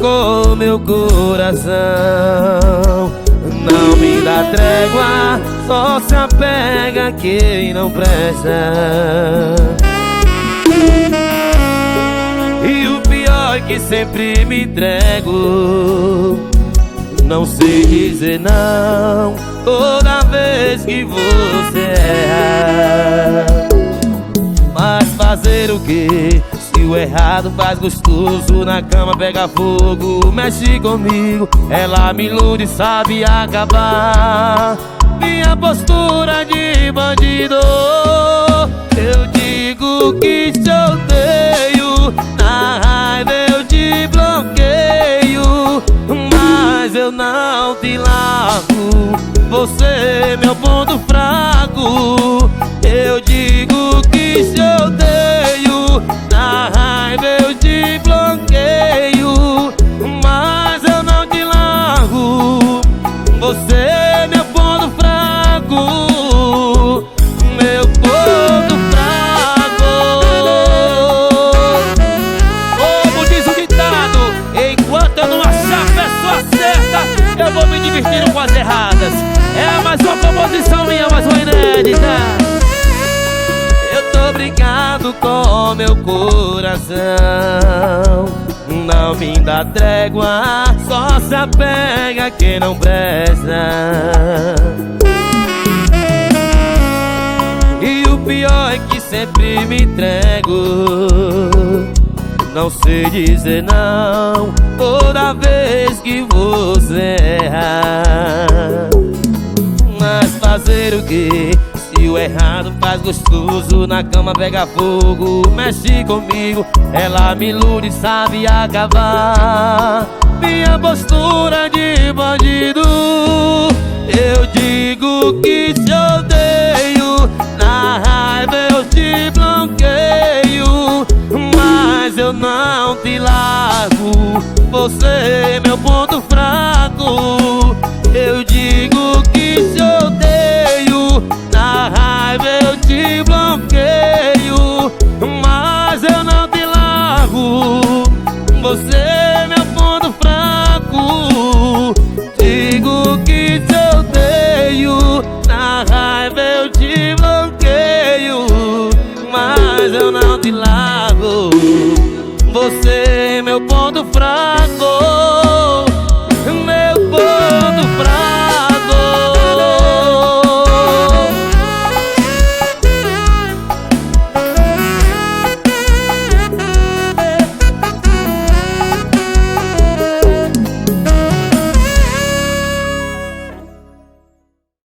com meu coração. Não me dá trégua, só se apega quem não presta. E o pior é que sempre me entrego. Não sei dizer não toda vez que você erra. Mas fazer o quê? Se o errado faz gostoso, na cama pega fogo, mexe comigo. Ela me ilude, sabe acabar. Minha postura de bandido. Eu digo que te odeio, na raiva eu te bloqueio, mas eu não te largo. Você é meu ponto fraco. Eu digo que te odeio, na raiva eu te bloqueio, mas eu não te largo. Você é meu ponto fraco, meu ponto fraco. Como diz o ditado, enquanto eu não achar a pessoa certa, eu vou me divertindo com as erradas. É mais uma composição minha, mais uma inédita. Eu tô brincando com meu coração. Não me dá trégua, só se apega quem não presta. E o pior é que sempre me entrego. Não sei dizer não toda vez que você erra. Mas fazer o quê? Se o errado faz gostoso, na cama pega fogo, mexe comigo. Ela me ilude, sabe acabar. Minha postura de bandido. Eu digo que te odeio, na raiva eu te bloqueio, mas eu não te largo. Você é meu ponto fraco.